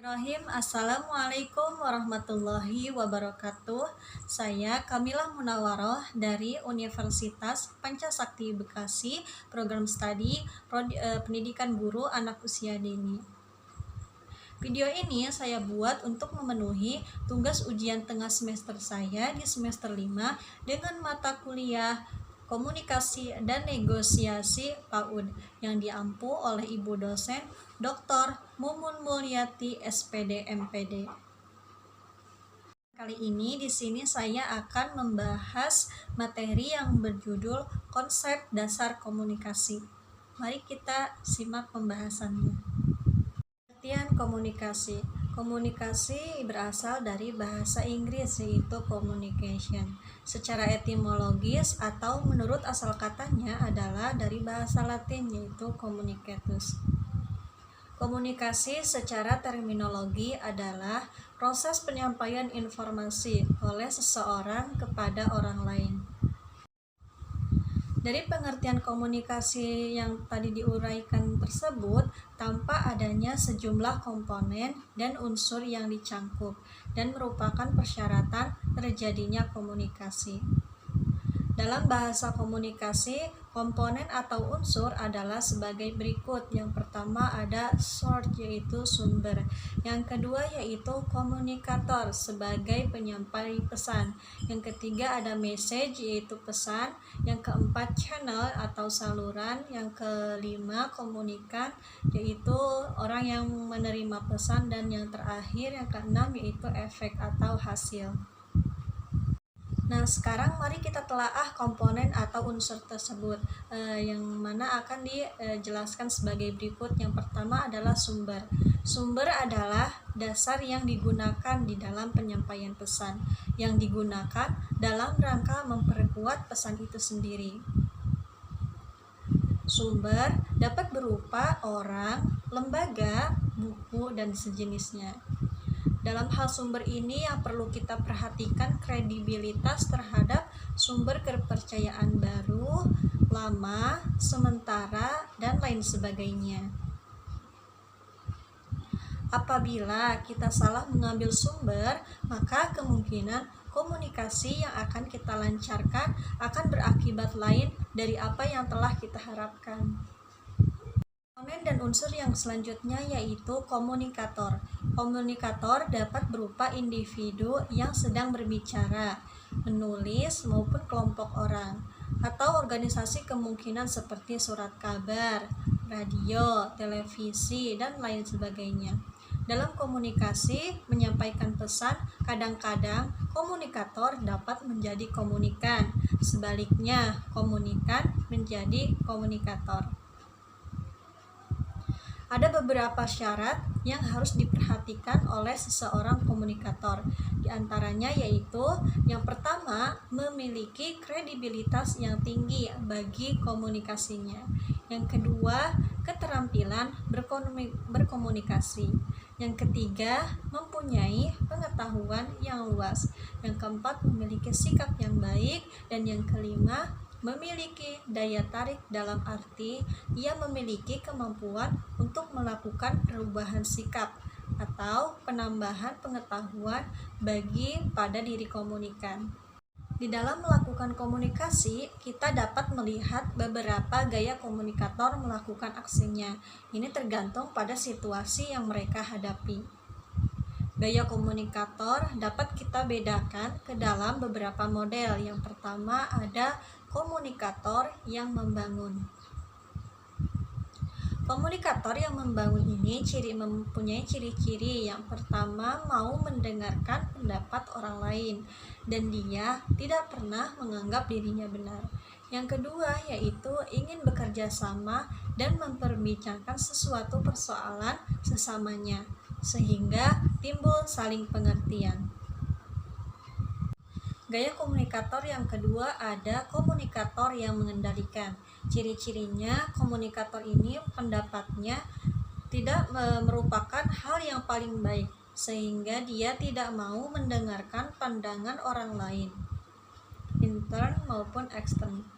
Assalamualaikum warahmatullahi wabarakatuh. Saya Kamilah Munawaroh dari Universitas Pancasakti Bekasi, program studi pendidikan guru anak usia dini. Video ini saya buat untuk memenuhi tugas ujian tengah semester saya di semester 5 dengan mata kuliah Komunikasi dan Negosiasi PAUD yang diampu oleh Ibu dosen Dr. Mumun Mulyati SPD MPD. Kali ini di sini saya akan membahas materi yang berjudul Konsep Dasar Komunikasi. Mari kita simak pembahasannya. Pengertian komunikasi. Komunikasi berasal dari bahasa Inggris yaitu communication. Secara etimologis atau menurut asal katanya adalah dari bahasa Latin yaitu communicatus. Komunikasi secara terminologi adalah proses penyampaian informasi oleh seseorang kepada orang lain. Dari pengertian komunikasi yang tadi diuraikan tersebut, tampak adanya sejumlah komponen dan unsur yang dicangkup dan merupakan persyaratan terjadinya komunikasi. Dalam bahasa komunikasi, komponen atau unsur adalah sebagai berikut. Yang pertama ada source yaitu sumber. Yang kedua yaitu komunikator sebagai penyampai pesan. Yang ketiga ada message yaitu pesan. Yang keempat channel atau saluran. Yang kelima komunikan yaitu orang yang menerima pesan. Dan yang terakhir yang keenam yaitu efek atau hasil. Nah, sekarang mari kita telaah komponen atau unsur tersebut, yang mana akan dijelaskan sebagai berikut. Yang pertama adalah sumber. Sumber adalah dasar yang digunakan di dalam penyampaian pesan, yang digunakan dalam rangka memperkuat pesan itu sendiri. Sumber dapat berupa orang, lembaga, buku, dan sejenisnya. Dalam hal sumber ini yang perlu kita perhatikan kredibilitas terhadap sumber kepercayaan baru, lama, sementara, dan lain sebagainya. Apabila kita salah mengambil sumber, maka kemungkinan komunikasi yang akan kita lancarkan akan berakibat lain dari apa yang telah kita harapkan. Komponen dan unsur yang selanjutnya yaitu komunikator. Komunikator dapat berupa individu yang sedang berbicara, menulis maupun kelompok orang, atau organisasi kemungkinan seperti surat kabar, radio, televisi, dan lain sebagainya. Dalam komunikasi, menyampaikan pesan, kadang-kadang komunikator dapat menjadi komunikan. Sebaliknya, komunikan menjadi komunikator. Ada beberapa syarat yang harus diperhatikan oleh seseorang komunikator. Di antaranya yaitu yang pertama, memiliki kredibilitas yang tinggi bagi komunikasinya. Yang kedua, keterampilan berkomunikasi. Yang ketiga, mempunyai pengetahuan yang luas. Yang keempat, memiliki sikap yang baik. Dan yang kelima, memiliki daya tarik dalam arti ia memiliki kemampuan untuk melakukan perubahan sikap atau penambahan pengetahuan bagi pada diri komunikan. Di dalam melakukan komunikasi, kita dapat melihat beberapa gaya komunikator melakukan aksinya. Ini tergantung pada situasi yang mereka hadapi. Gaya komunikator dapat kita bedakan ke dalam beberapa model. Yang pertama ada komunikator yang membangun. Komunikator yang membangun ini mempunyai ciri-ciri. Yang pertama, mau mendengarkan pendapat orang lain dan dia tidak pernah menganggap dirinya benar. Yang kedua yaitu ingin bekerja sama dan memperbincangkan sesuatu persoalan sesamanya sehingga timbul saling pengertian. Gaya komunikator yang kedua ada komunikator yang mengendalikan. Ciri-cirinya komunikator ini pendapatnya tidak merupakan hal yang paling baik, sehingga dia tidak mau mendengarkan pandangan orang lain, intern maupun ekstern.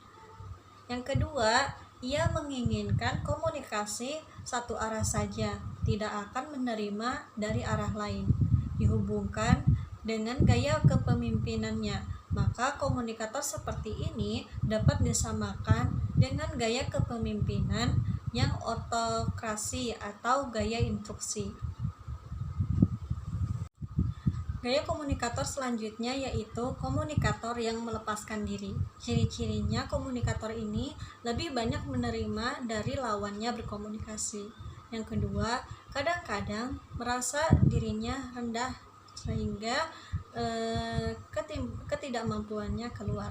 Yang kedua, ia menginginkan komunikasi satu arah saja, tidak akan menerima dari arah lain. Dihubungkan dengan gaya kepemimpinannya, maka komunikator seperti ini dapat disamakan dengan gaya kepemimpinan yang otokrasi atau gaya instruksi. Gaya komunikator selanjutnya yaitu komunikator yang melepaskan diri. Ciri-cirinya komunikator ini lebih banyak menerima dari lawannya berkomunikasi. Yang kedua, kadang-kadang merasa dirinya rendah sehingga ketidakmampuannya keluar.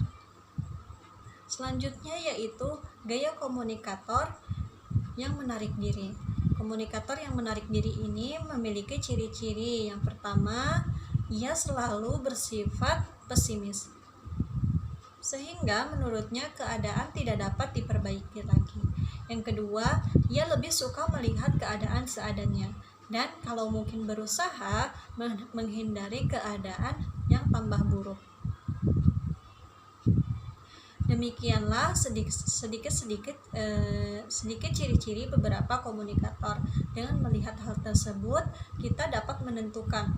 Selanjutnya yaitu gaya komunikator yang menarik diri. Komunikator yang menarik diri ini memiliki ciri-ciri. Yang pertama, ia selalu bersifat pesimis, sehingga menurutnya keadaan tidak dapat diperbaiki lagi. Yang kedua, ia lebih suka melihat keadaan seadanya, dan kalau mungkin berusaha menghindari keadaan yang tambah buruk. Demikianlah sedikit ciri-ciri beberapa komunikator. Dengan melihat hal tersebut, kita dapat menentukan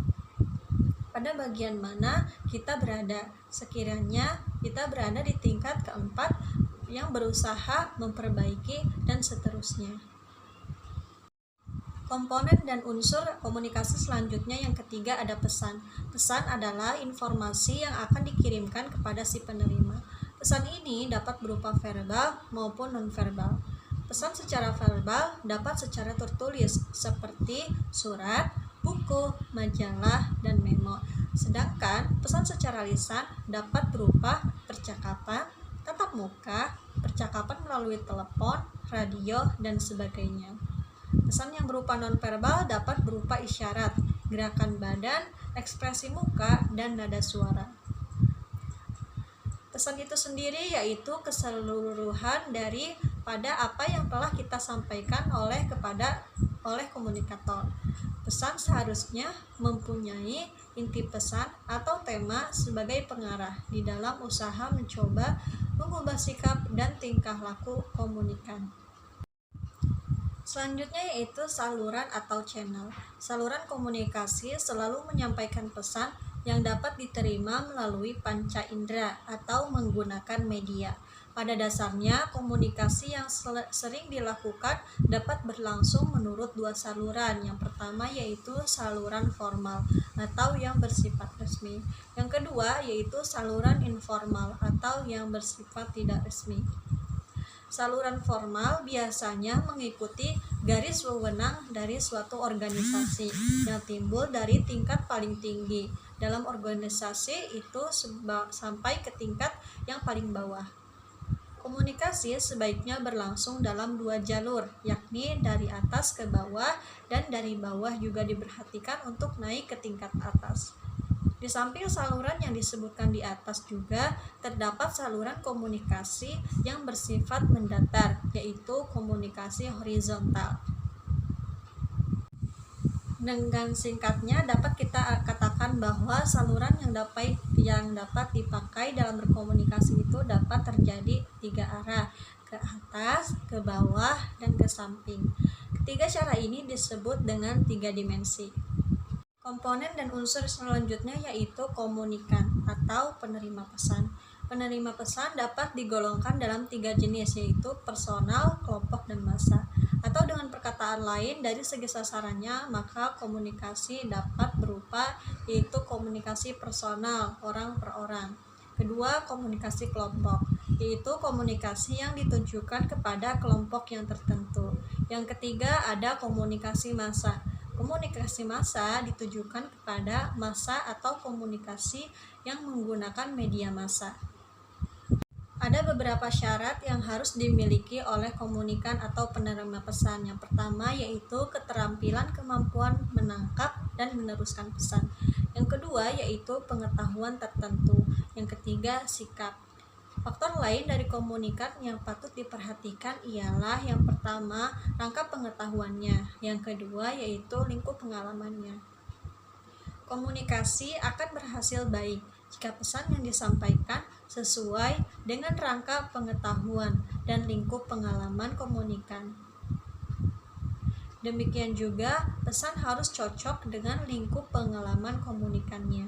pada bagian mana kita berada. Sekiranya kita berada di tingkat keempat yang berusaha memperbaiki dan seterusnya. Komponen dan unsur komunikasi selanjutnya yang ketiga ada pesan. Pesan adalah informasi yang akan dikirimkan kepada si penerima. Pesan ini dapat berupa verbal maupun nonverbal. Pesan secara verbal dapat secara tertulis seperti surat, buku, majalah, dan memo. Sedangkan pesan secara lisan dapat berupa percakapan, tatap muka, percakapan melalui telepon, radio, dan sebagainya. Pesan yang berupa nonverbal dapat berupa isyarat, gerakan badan, ekspresi muka, dan nada suara. Pesan itu sendiri yaitu keseluruhan daripada apa yang telah kita sampaikan oleh komunikator. Pesan seharusnya mempunyai inti pesan atau tema sebagai pengarah di dalam usaha mencoba mengubah sikap dan tingkah laku komunikan. Selanjutnya yaitu saluran atau channel. Saluran komunikasi selalu menyampaikan pesan yang dapat diterima melalui panca indera atau menggunakan media. Pada dasarnya, komunikasi yang sering dilakukan dapat berlangsung menurut dua saluran. Yang pertama yaitu saluran formal atau yang bersifat resmi. Yang kedua yaitu saluran informal atau yang bersifat tidak resmi. Saluran formal biasanya mengikuti garis wewenang dari suatu organisasi yang timbul dari tingkat paling tinggi dalam organisasi itu sampai ke tingkat yang paling bawah. Komunikasi sebaiknya berlangsung dalam dua jalur, yakni dari atas ke bawah dan dari bawah juga diperhatikan untuk naik ke tingkat atas. Di samping saluran yang disebutkan di atas juga terdapat saluran komunikasi yang bersifat mendatar, yaitu komunikasi horizontal. Dengan singkatnya dapat kita katakan bahwa saluran yang dapat dipakai dalam berkomunikasi itu dapat terjadi tiga arah, ke atas, ke bawah, dan ke samping. Ketiga cara ini disebut dengan tiga dimensi. Komponen dan unsur selanjutnya yaitu komunikan atau penerima pesan. Penerima pesan dapat digolongkan dalam tiga jenis, yaitu personal, kelompok, dan massa. Atau dengan perkataan lain, dari segi sasarannya, maka komunikasi dapat berupa yaitu komunikasi personal, orang per orang. Kedua, komunikasi kelompok, yaitu komunikasi yang ditujukan kepada kelompok yang tertentu. Yang ketiga, ada komunikasi massa. Komunikasi massa ditujukan kepada massa atau komunikasi yang menggunakan media massa. Ada beberapa syarat yang harus dimiliki oleh komunikan atau penerima pesan. Yang pertama yaitu keterampilan kemampuan menangkap dan meneruskan pesan. Yang kedua yaitu pengetahuan tertentu. Yang ketiga sikap. Faktor lain dari komunikan yang patut diperhatikan ialah yang pertama rangka pengetahuannya, yang kedua yaitu lingkup pengalamannya. Komunikasi akan berhasil baik jika pesan yang disampaikan sesuai dengan rangka pengetahuan dan lingkup pengalaman komunikan. Demikian juga, pesan harus cocok dengan lingkup pengalaman komunikannya.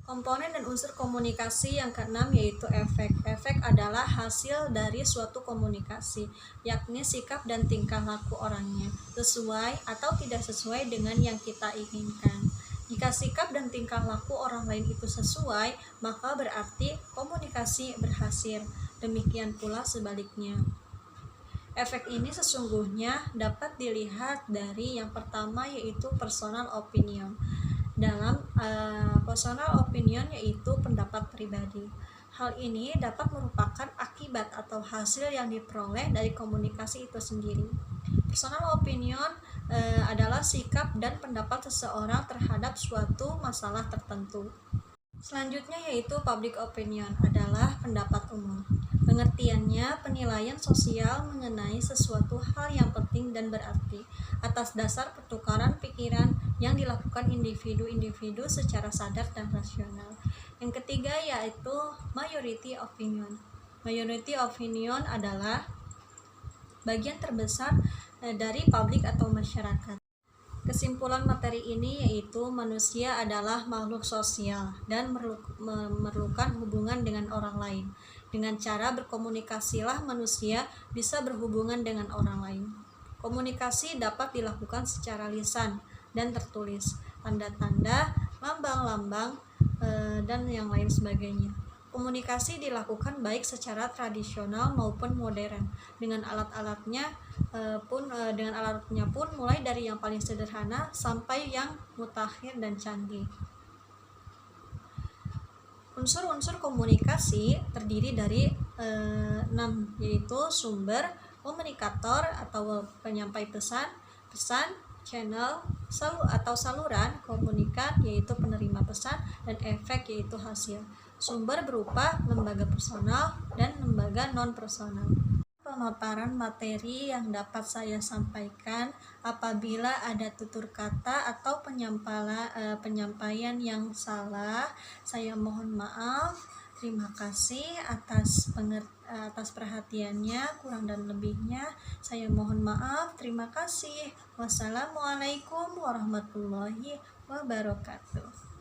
Komponen dan unsur komunikasi yang keenam yaitu efek. Efek adalah hasil dari suatu komunikasi, yakni sikap dan tingkah laku orangnya, sesuai atau tidak sesuai dengan yang kita inginkan. Jika sikap dan tingkah laku orang lain itu sesuai, maka berarti komunikasi berhasil. Demikian pula sebaliknya. Efek ini sesungguhnya dapat dilihat dari yang pertama yaitu personal opinion. Dalam personal opinion yaitu pendapat pribadi. Hal ini dapat merupakan akibat atau hasil yang diperoleh dari komunikasi itu sendiri. Personal opinion adalah sikap dan pendapat seseorang terhadap suatu masalah tertentu. Selanjutnya yaitu public opinion adalah pendapat umum. Pengertiannya penilaian sosial mengenai sesuatu hal yang penting dan berarti atas dasar pertukaran pikiran yang dilakukan individu-individu secara sadar dan rasional. Yang ketiga yaitu majority opinion. Majority opinion adalah bagian terbesar dari publik atau masyarakat. Kesimpulan materi ini yaitu manusia adalah makhluk sosial dan memerlukan hubungan dengan orang lain. Dengan cara berkomunikasilah manusia bisa berhubungan dengan orang lain. Komunikasi dapat dilakukan secara lisan dan tertulis, tanda-tanda, lambang-lambang, dan yang lain sebagainya. Komunikasi dilakukan baik secara tradisional maupun modern. Dengan alat-alatnya pun mulai dari yang paling sederhana sampai yang mutakhir dan canggih. Unsur-unsur komunikasi terdiri dari 6, yaitu sumber, komunikator atau penyampai pesan, channel, atau saluran, komunikat yaitu penerima pesan, dan efek yaitu hasil. Sumber berupa lembaga personal dan lembaga non-personal. Pemaparan materi yang dapat saya sampaikan, apabila ada tutur kata atau penyampaian yang salah, saya mohon maaf. Terima kasih atas perhatiannya, kurang dan lebihnya saya mohon maaf. Terima kasih. Wassalamualaikum warahmatullahi wabarakatuh.